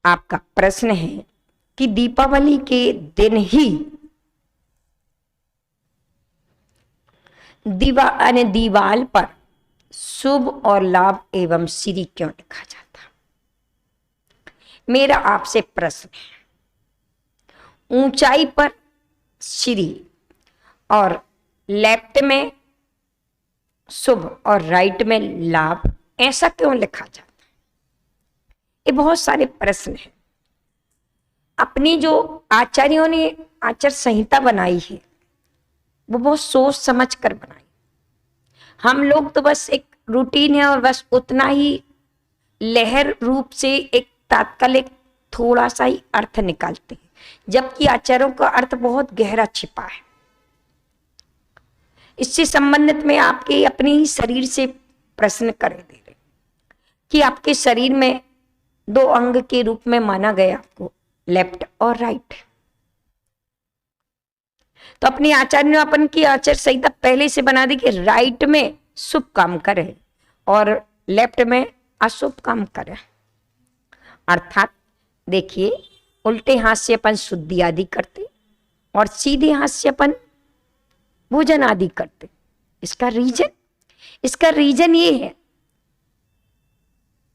आपका प्रश्न है कि दीपावली के दिन ही दीवाल पर शुभ और लाभ एवं श्री क्यों लिखा जाता? मेरा आपसे प्रश्न है, ऊंचाई पर श्री और लेफ्ट में शुभ और राइट में लाभ ऐसा क्यों लिखा जाता? ये बहुत सारे प्रश्न हैं। अपनी जो आचार्यों ने आचार संहिता बनाई है वो बहुत सोच समझ कर बनाई। हम लोग तो बस एक रूटीन है और बस उतना ही लहर रूप से एक तात्कालिक थोड़ा सा ही अर्थ निकालते हैं, जबकि आचार्यों का अर्थ बहुत गहरा छिपा है। इससे संबंधित में आपके अपने ही शरीर से प्रश्न कर दे रहे कि आपके शरीर में दो अंग के रूप में माना गया आपको लेफ्ट और राइट। तो अपनी आचार्य ने अपन की आचार संहिता पहले से बना दी कि राइट में शुभ काम करे और लेफ्ट में अशुभ काम करे। अर्थात देखिए, उल्टे हाथ से अपन शुद्धि आदि करते और सीधे हाथ से अपन भोजन आदि करते। इसका रीजन ये है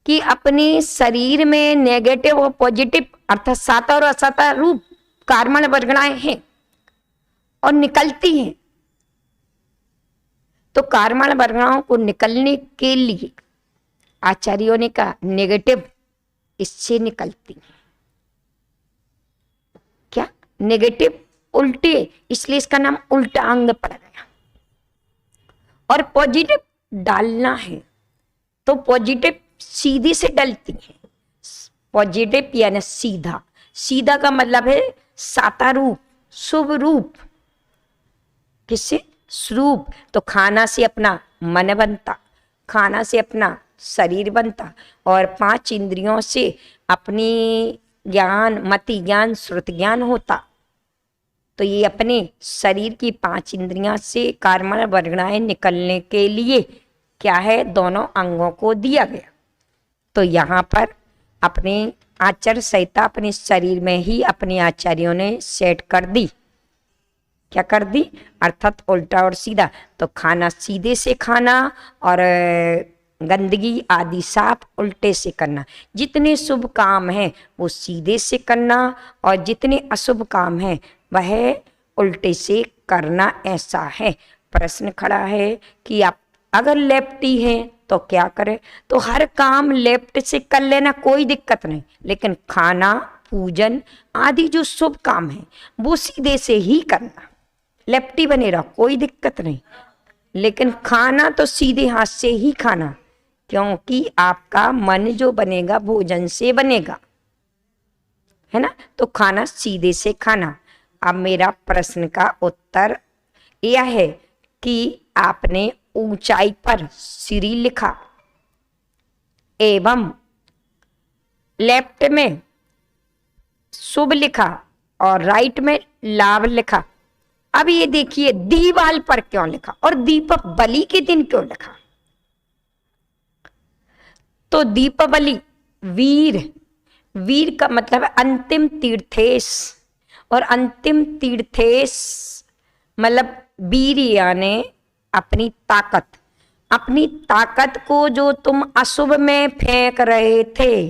कि अपने शरीर में नेगेटिव और पॉजिटिव अर्थात साता और असाता रूप कार्बन वर्गणाएं हैं और निकलती हैं। तो कार्बन वर्गणाओं को निकलने के लिए आचार्यों ने कहा नेगेटिव इससे निकलती है। क्या नेगेटिव उल्टे, इसलिए इसका नाम उल्टा अंग पड़ गया। और पॉजिटिव डालना है तो पॉजिटिव सीधी से डलती है। पॉजिटिव यानी सीधा, सीधा का मतलब है साता रूप, शुभ रूप। किससे? स्वरूप। तो खाना से अपना मन बनता, खाना से अपना शरीर बनता और 5 इंद्रियों से अपनी ज्ञान, मति ज्ञान, श्रुति ज्ञान होता। तो ये अपने शरीर की 5 इंद्रियां से कार्बन वर्गणाएं निकलने के लिए क्या है, दोनों अंगों को दिया गया। तो यहाँ पर अपने आचार संहिता अपने शरीर में ही अपने आचार्यों ने सेट कर दी। क्या कर दी? अर्थात उल्टा और सीधा। तो खाना सीधे से खाना और गंदगी आदि साफ उल्टे से करना। जितने शुभ काम हैं वो सीधे से करना और जितने अशुभ काम हैं वह उल्टे से करना, ऐसा है। प्रश्न खड़ा है कि आप अगर लेफ्टी हैं तो क्या करें? तो हर काम लेफ्ट से कर लेना, कोई दिक्कत नहीं, लेकिन खाना, पूजन आदि जो शुभ काम है वो सीधे से ही करना। लेफ्टी बने रहो, कोई दिक्कत नहीं, लेकिन खाना तो सीधे हाथ से ही खाना, क्योंकि आपका मन जो बनेगा भोजन से बनेगा, है ना। तो खाना सीधे से खाना। अब मेरा प्रश्न का उत्तर यह है कि आपने ऊंचाई पर श्री लिखा एवं लेफ्ट में शुभ लिखा और राइट में लाभ लिखा। अब ये देखिए दीवाल पर क्यों लिखा और दीपावली के दिन क्यों लिखा? तो दीपावली वीर का मतलब है अंतिम तीर्थेश, और अंतिम तीर्थेश मतलब वीर यानी अपनी ताकत को जो तुम अशुभ में फेंक रहे थे,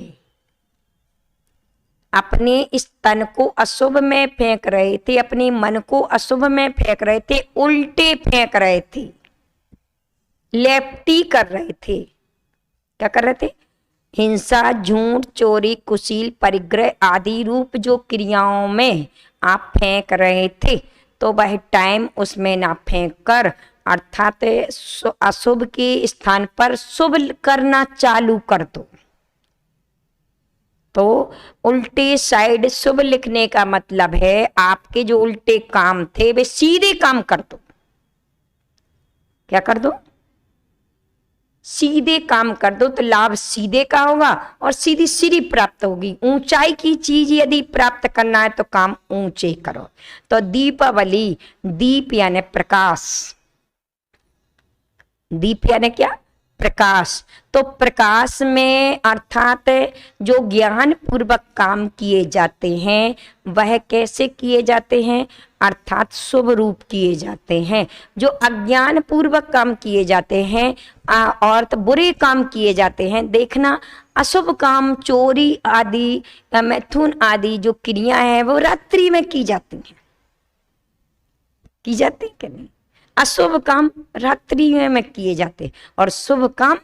अपने इस तन को अशुभ में फेंक रहे थे, अपने मन को अशुभ में फेंक रहे थे, उल्टे फेंक रहे थे, लेफ्टी कर रहे थे। क्या कर रहे थे? हिंसा, झूठ, चोरी, कुशील, परिग्रह आदि रूप जो क्रियाओं में आप फेंक रहे थे, तो वह टाइम उसमें ना फेंक कर अर्थात अशुभ के स्थान पर शुभ करना चालू कर दो। तो उल्टे साइड शुभ लिखने का मतलब है आपके जो उल्टे काम थे वे सीधे काम कर दो। क्या कर दो? सीधे काम कर दो, तो लाभ सीधे का होगा और सीधी सीधी प्राप्त होगी। ऊंचाई की चीज यदि प्राप्त करना है तो काम ऊंचे करो। तो दीपावली, दीप यानी प्रकाश, दीप यानी क्या? प्रकाश। तो प्रकाश में अर्थात जो ज्ञान पूर्वक काम किए जाते हैं वह कैसे किए जाते हैं, अर्थात शुभ रूप किए जाते हैं। जो अज्ञान पूर्वक काम किए जाते हैं और तो बुरे काम किए जाते हैं, देखना अशुभ काम, चोरी आदि या मैथुन आदि जो क्रिया है वो रात्रि में की जाती हैं, की जाती कि नहीं। अशुभ काम रात्रि में किए जाते और शुभ काम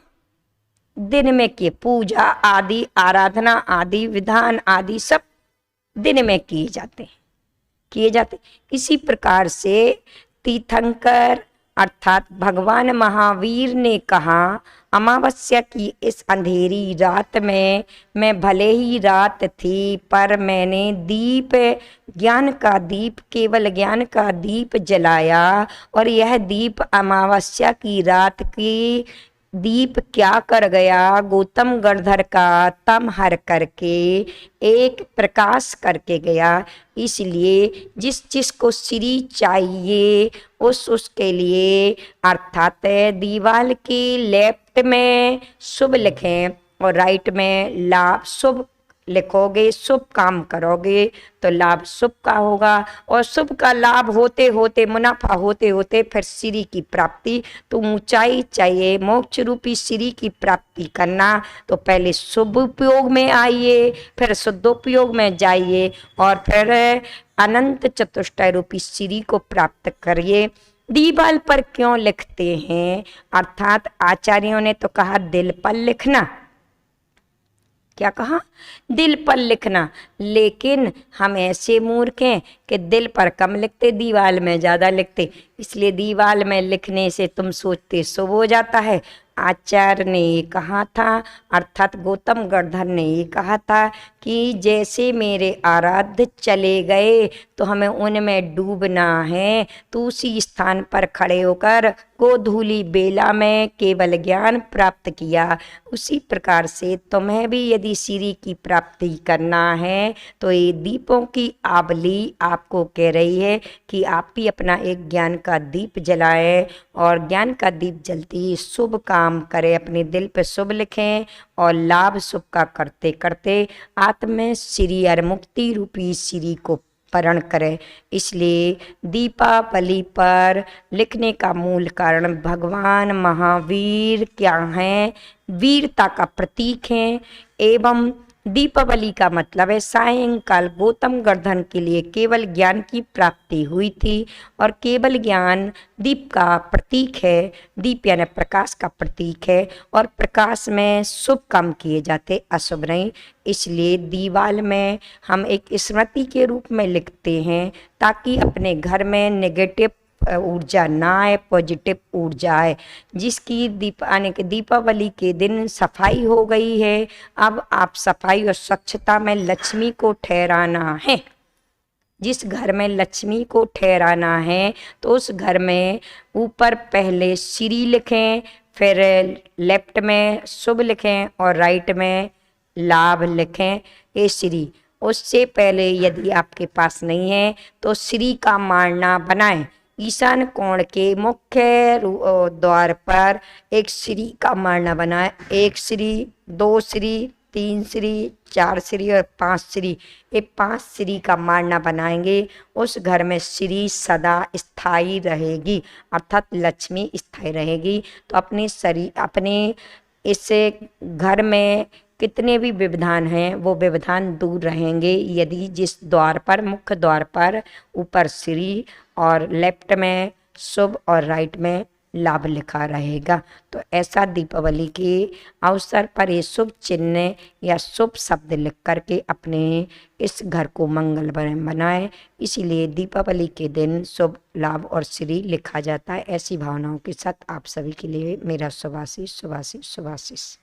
दिन में किए, पूजा आदि, आराधना आदि, विधान आदि सब दिन में किए जाते। इसी प्रकार से तीर्थंकर अर्थात भगवान महावीर ने कहा, अमावस्या की इस अंधेरी रात में मैं भले ही रात थी पर मैंने दीप, ज्ञान का दीप, केवल ज्ञान का दीप जलाया और यह दीप अमावस्या की रात की दीप क्या कर गया, गौतम गणधर का तम हर करके एक प्रकाश करके गया। इसलिए जिस जिसको श्री चाहिए उसके लिए अर्थात दीवाल की लेफ्ट में शुभ लिखें और राइट में लाभ, शुभ लिखोगे, शुभ काम करोगे तो लाभ शुभ का होगा और शुभ का लाभ होते होते, मुनाफा होते होते फिर श्री की प्राप्ति। तो ऊंचाई चाहिए, मोक्ष रूपी श्री की प्राप्ति करना तो पहले शुभ उपयोग में आइए, फिर शुद्धोपयोग में जाइए और फिर अनंत चतुष्टय रूपी श्री को प्राप्त करिए। दीवाल पर क्यों लिखते हैं, अर्थात आचार्यों ने तो कहा दिल पर लिखना, क्या कहा, दिल पर लिखना, लेकिन हम ऐसे मूर्ख हैं कि दिल पर कम लिखते, दीवाल में ज्यादा लिखते। इसलिए दीवाल में लिखने से तुम सोचते शुभ हो जाता है। आचार्य ने ये कहा था, अर्थात गौतम गणधर ने ये कहा था कि जैसे मेरे आराध्य चले गए तो हमें उनमें डूबना है। तो उसी स्थान पर खड़े होकर गोधूली बेला में केवल ज्ञान प्राप्त किया। उसी प्रकार से तुम्हें भी यदि श्री की प्राप्ति करना है तो ये दीपों की आवली आपको कह रही है कि आप भी अपना एक ज्ञान का दीप जलाएं और ज्ञान का दीप जलते ही शुभ काम करें, अपने दिल पे शुभ लिखें और लाभ शुभ का करते करते आत्म श्री और मुक्ति रूपी श्री को परण करें। इसलिए दीपावली पर लिखने का मूल कारण भगवान महावीर क्या हैं, वीरता का प्रतीक हैं। एवं दीपावली का मतलब है सायंकाल गौतम गणधर के लिए केवल ज्ञान की प्राप्ति हुई थी और केवल ज्ञान दीप का प्रतीक है। दीप यानी प्रकाश का प्रतीक है और प्रकाश में शुभ काम किए जाते, अशुभ नहीं। इसलिए दीवाल में हम एक स्मृति के रूप में लिखते हैं ताकि अपने घर में नेगेटिव ऊर्जा ना आए, पॉजिटिव ऊर्जा आए। जिसकी दीपावली के दिन सफाई हो गई है, अब आप सफाई और स्वच्छता में लक्ष्मी को ठहराना है। जिस घर में लक्ष्मी को ठहराना है तो उस घर में ऊपर पहले श्री लिखें, फिर लेफ्ट में शुभ लिखें और राइट में लाभ लिखें। ये श्री, उससे पहले यदि आपके पास नहीं है तो श्री का माला बनाएं। ईशान कोण के मुख्य द्वार पर एक श्री का माला बनाएं। एक श्री, दो श्री, तीन श्री, चार श्री और पांच श्री, ये 5 श्री का माला बनाएंगे। उस घर में श्री सदा स्थायी रहेगी, अर्थात लक्ष्मी स्थायी रहेगी। तो अपने इस घर में कितने भी व्यवधान हैं वो व्यवधान दूर रहेंगे यदि जिस द्वार पर, मुख्य द्वार पर ऊपर श्री और लेफ्ट में शुभ और राइट में लाभ लिखा रहेगा। तो ऐसा दीपावली के अवसर पर ये शुभ चिन्ह या शुभ शब्द लिख करके अपने इस घर को मंगलमय बनाएं। इसीलिए दीपावली के दिन शुभ, लाभ और श्री लिखा जाता है। ऐसी भावनाओं के साथ आप सभी के लिए मेरा शुभाशीष शुभाशीष शुभाशीष।